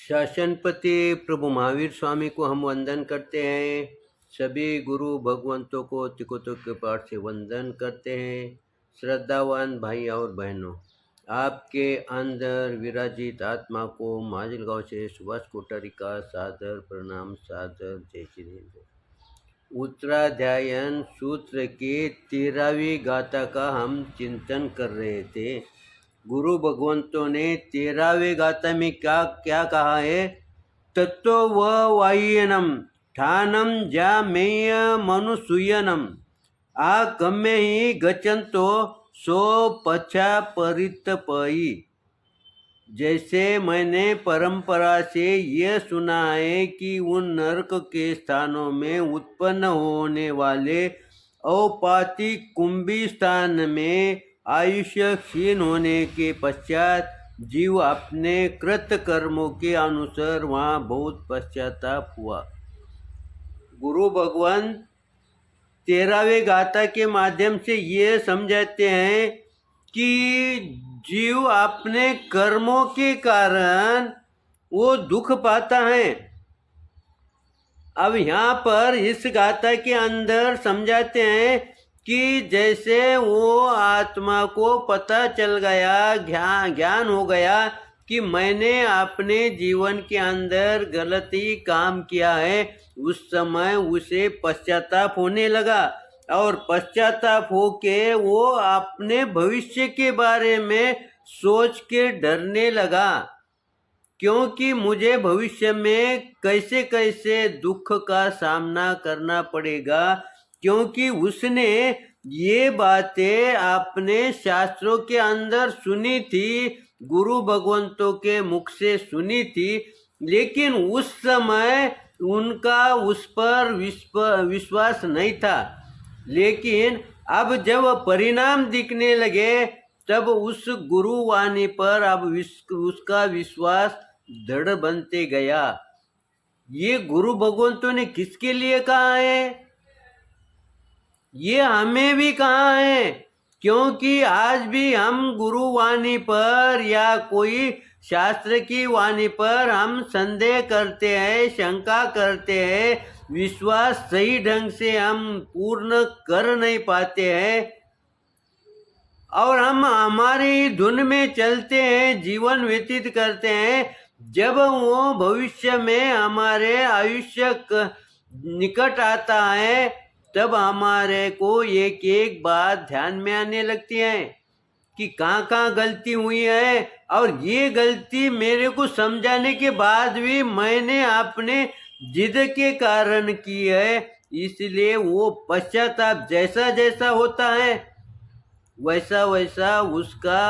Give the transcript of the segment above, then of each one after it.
शासनपति प्रभु महावीर स्वामी को हम वंदन करते हैं। सभी गुरु भगवंतों को तिकोतों के पाठ से वंदन करते हैं। श्रद्धावान भाई और बहनों, आपके अंदर विराजित आत्मा को माजलगांव से सुभाष कोठारी का सादर प्रणाम, सादर जय श्री हिंद। उत्तराध्यायन सूत्र की 13वीं गाथा का हम चिंतन कर रहे थे। गुरु भगवंतों ने 13वें गाथा में क्या क्या कहा है? तत्व व वाह्यनम ठानम जामेय मनुसूयनम आ कम्य ही गचंतो सो पछा परितपयी। जैसे मैंने परंपरा से यह सुना है कि उन नरक के स्थानों में उत्पन्न होने वाले औपातिक कुंभी स्थान में आयुष्य क्षीण होने के पश्चात जीव अपने कृत कर्मों के अनुसार वहाँ बहुत पश्चाताप हुआ। गुरु भगवान 13वें गाथा के माध्यम से ये समझाते हैं कि जीव अपने कर्मों के कारण वो दुख पाता है। अब यहाँ पर इस गाथा के अंदर समझाते हैं कि जैसे वो आत्मा को पता चल गया, ज्ञान हो गया कि मैंने अपने जीवन के अंदर गलती काम किया है, उस समय उसे पश्चाताप होने लगा और पश्चाताप होके वो अपने भविष्य के बारे में सोच के डरने लगा, क्योंकि मुझे भविष्य में कैसे कैसे दुख का सामना करना पड़ेगा, क्योंकि उसने ये बातें अपने शास्त्रों के अंदर सुनी थी, गुरु भगवंतों के मुख से सुनी थी, लेकिन उस समय उनका उस पर विश्वास नहीं था। लेकिन अब जब परिणाम दिखने लगे तब उस गुरुवाणी पर अब उसका विश्वास दृढ़ बनते गया। ये गुरु भगवंतों ने किसके लिए कहा है? ये हमें भी कहा है, क्योंकि आज भी हम गुरुवाणी पर या कोई शास्त्र की वाणी पर हम संदेह करते हैं, शंका करते हैं, विश्वास सही ढंग से हम पूर्ण कर नहीं पाते हैं और हम हमारी धुन में चलते हैं, जीवन व्यतीत करते हैं। जब वो भविष्य में हमारे आयुष्य निकट आता है तब हमारे को एक एक बात ध्यान में आने लगती है कि कहाँ कहाँ गलती हुई है, और ये गलती मेरे को समझाने के बाद भी मैंने अपने जिद के कारण की है। इसलिए वो पश्चाताप जैसा जैसा होता है वैसा वैसा उसका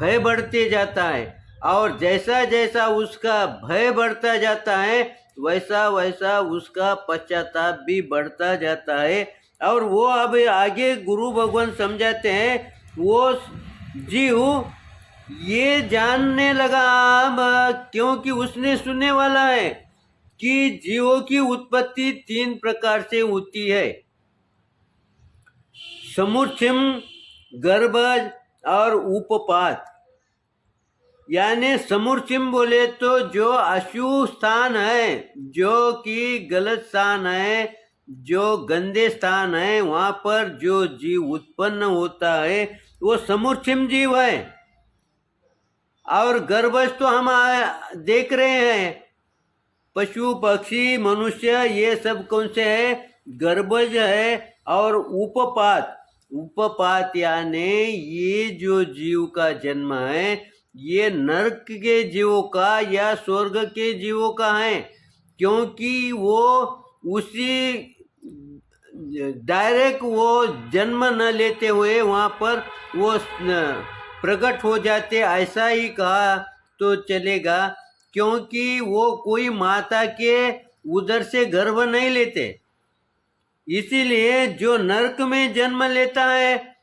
भय बढ़ते जाता है, और जैसा जैसा उसका भय बढ़ता जाता है वैसा वैसा उसका पश्चाताप भी बढ़ता जाता है। और वो अब आगे गुरु भगवान समझाते हैं, वो जीव ये जानने लगा अब, क्योंकि उसने सुनने वाला है कि जीवों की उत्पत्ति 3 प्रकार से होती है, समूर्छिम, गर्भज और उपपात। यानी समूर्छिम बोले तो जो अशुभ स्थान है, जो कि गलत स्थान है, जो गंदे स्थान है, वहाँ पर जो जीव उत्पन्न होता है वो समूर्छिम जीव है। और गर्भज तो हम देख रहे हैं, पशु पक्षी मनुष्य ये सब कौन से है? गर्भज है। और उपपात यानी ये जो जीव का जन्म है ये नरक के जीवों का या स्वर्ग के जीवों का है, क्योंकि वो उसी डायरेक्ट वो जन्म न लेते हुए वहाँ पर वो प्रकट हो जाते, ऐसा ही कहा तो चलेगा, क्योंकि वो कोई माता के उदर से गर्भ नहीं लेते। इसीलिए जो नरक में जन्म लेता है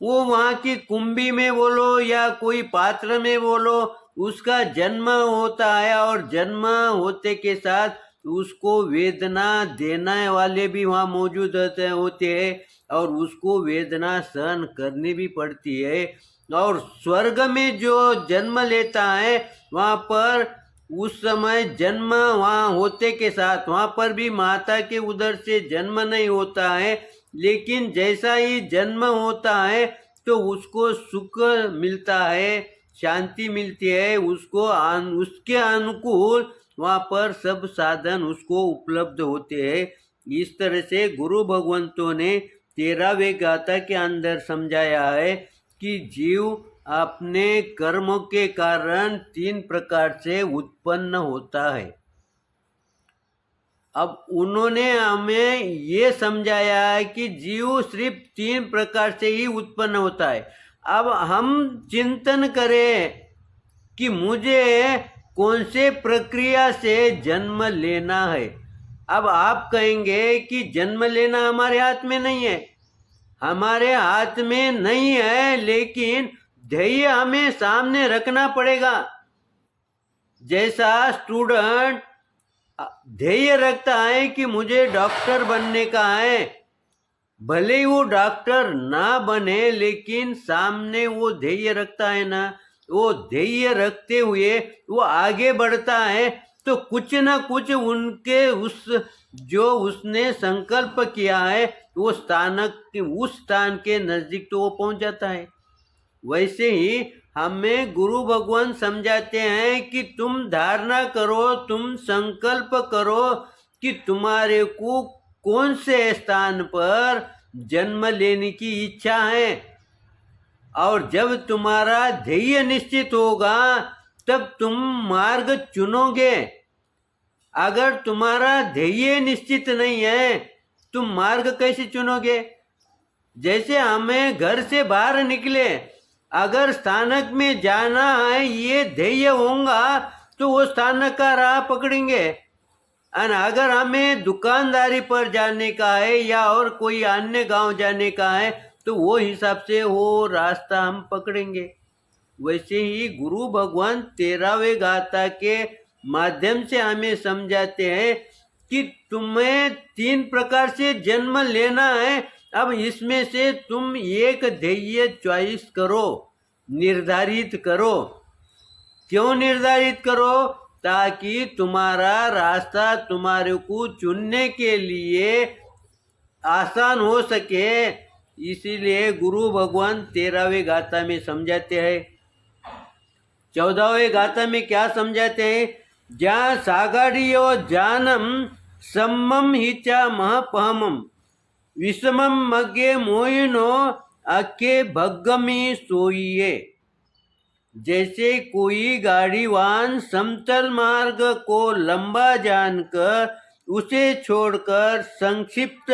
वो वहाँ की कुंभी में बोलो या कोई पात्र में बोलो उसका जन्म होता है, और जन्म होते के साथ उसको वेदना देने वाले भी वहाँ मौजूद होते हैं और उसको वेदना सहन करनी भी पड़ती है। और स्वर्ग में जो जन्म लेता है वहाँ पर उस समय जन्म वहाँ होते के साथ वहाँ पर भी माता के उदर से जन्म नहीं होता है, लेकिन जैसा ही जन्म होता है तो उसको सुख मिलता है, शांति मिलती है, उसको उसके अनुकूल वहाँ पर सब साधन उसको उपलब्ध होते हैं। इस तरह से गुरु भगवंतों ने 13वें गाथा के अंदर समझाया है कि जीव अपने कर्मों के कारण 3 प्रकार से उत्पन्न होता है। अब उन्होंने हमें ये समझाया है कि जीव सिर्फ 3 प्रकार से ही उत्पन्न होता है। अब हम चिंतन करें कि मुझे कौन से प्रक्रिया से जन्म लेना है। अब आप कहेंगे कि जन्म लेना हमारे हाथ में नहीं है। हमारे हाथ में नहीं है, लेकिन ध्येय हमें सामने रखना पड़ेगा। जैसा स्टूडेंट ध्येय रखता है कि मुझे डॉक्टर बनने का है, भले ही वो डॉक्टर ना बने, लेकिन सामने वो ध्येय रखता है ना, वो ध्येय रखते हुए वो आगे बढ़ता है, तो कुछ ना कुछ उनके उस जो उसने संकल्प किया है वो उस स्थान के नजदीक तो वो पहुंच जाता है। वैसे ही हमें गुरु भगवान समझाते हैं कि तुम धारणा करो, तुम संकल्प करो कि तुम्हारे को कौन से स्थान पर जन्म लेने की इच्छा है, और जब तुम्हारा ध्येय निश्चित होगा तब तुम मार्ग चुनोगे। अगर तुम्हारा ध्येय निश्चित नहीं है, तुम मार्ग कैसे चुनोगे? जैसे हमें घर से बाहर निकले, अगर स्थानक में जाना है ये ध्येय होगा तो वो स्थानक का राह पकड़ेंगे। और अगर हमें दुकानदारी पर जाने का है या और कोई अन्य गांव जाने का है तो वो हिसाब से वो रास्ता हम पकड़ेंगे। वैसे ही गुरु भगवान 13वें गाथा के माध्यम से हमें समझाते हैं कि तुम्हें 3 प्रकार से जन्म लेना है। अब इसमें से तुम एक ध्येय चॉइस करो, निर्धारित करो। क्यों निर्धारित करो? ताकि तुम्हारा रास्ता तुम्हारे को चुनने के लिए आसान हो सके। इसीलिए गुरु भगवान 13वें गाथा में समझाते हैं। 14वें गाथा में क्या समझाते हैं? ज्या सागाडियो जानम सम्मम हिचा महपहमम विषमम मगे मोइनो आके भग्गमी सोइए। जैसे कोई गाड़ीवान समतल मार्ग को लंबा जानकर उसे छोड़कर संक्षिप्त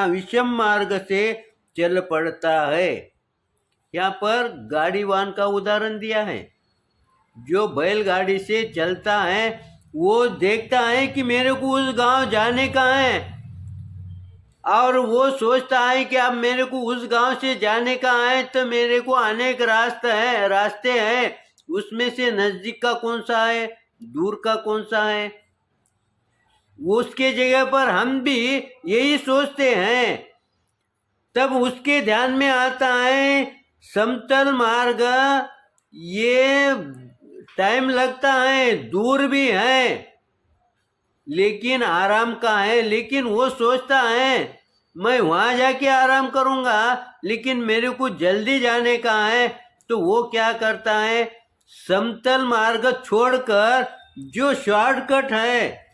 विषम मार्ग से चल पड़ता है। यहाँ पर गाड़ीवान का उदाहरण दिया है। जो बैलगाड़ी से चलता है वो देखता है कि मेरे को उस गांव जाने का है, और वो सोचता है कि अब मेरे को उस गांव से जाने का है तो मेरे को अनेक रास्ते हैं, उसमें से नजदीक का कौन सा है, दूर का कौन सा है। उसके जगह पर हम भी यही सोचते हैं। तब उसके ध्यान में आता है समतल मार्ग ये टाइम लगता है, दूर भी है, लेकिन आराम का है। लेकिन वो सोचता है मैं वहाँ जाके आराम करूँगा, लेकिन मेरे को जल्दी जाने का है। तो वो क्या करता है, समतल मार्ग छोड़कर जो शॉर्टकट है,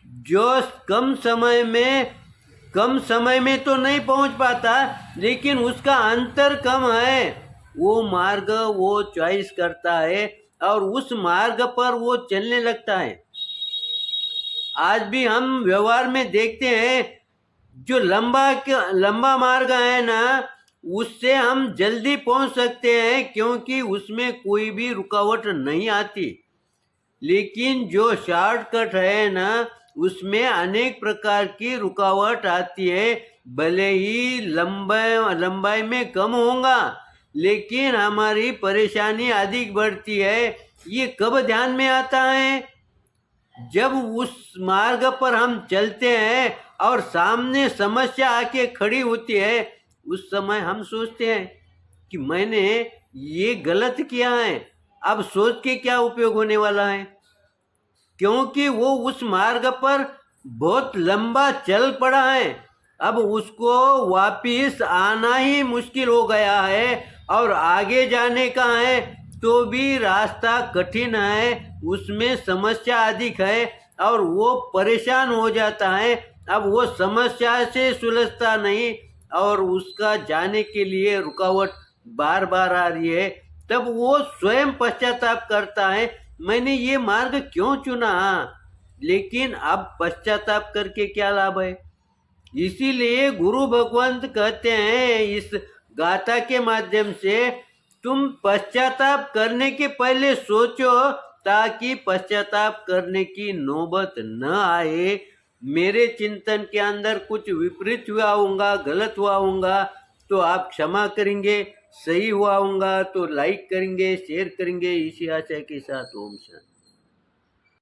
जो कम समय में तो नहीं पहुँच पाता, लेकिन उसका अंतर कम है, वो मार्ग वो चॉइस करता है और उस मार्ग पर वो चलने लगता है। आज भी हम व्यवहार में देखते हैं जो लंबा मार्ग है ना, उससे हम जल्दी पहुंच सकते हैं क्योंकि उसमें कोई भी रुकावट नहीं आती। लेकिन जो शॉर्टकट है ना, उसमें अनेक प्रकार की रुकावट आती है। भले ही लंबाई में कम होगा, लेकिन हमारी परेशानी अधिक बढ़ती है। ये कब ध्यान में आता है? जब उस मार्ग पर हम चलते हैं और सामने समस्या आके खड़ी होती है, उस समय हम सोचते हैं कि मैंने ये गलत किया है, अब सोच के क्या उपयोग होने वाला है। क्योंकि वो उस मार्ग पर बहुत लंबा चल पड़ा है। अब उसको वापिस आना ही मुश्किल हो गया है और आगे जाने का है तो भी रास्ता कठिन है, उसमें समस्या अधिक है और वो परेशान हो जाता है। अब वो समस्या से सुलझता नहीं और उसका जाने के लिए रुकावट बार बार आ रही है। तब वो स्वयं पश्चाताप करता है, मैंने ये मार्ग क्यों चुना। लेकिन अब पश्चाताप करके क्या लाभ है। इसीलिए गुरु भगवंत कहते हैं इस गाथा के माध्यम से, तुम पश्चाताप करने के पहले सोचो ताकि पश्चाताप करने की नौबत न आए। मेरे चिंतन के अंदर कुछ विपरीत हुआ होगा, गलत हुआ होगा तो आप क्षमा करेंगे, सही हुआ होगा तो लाइक करेंगे, शेयर करेंगे। इसी आशा के साथ ओम शांति।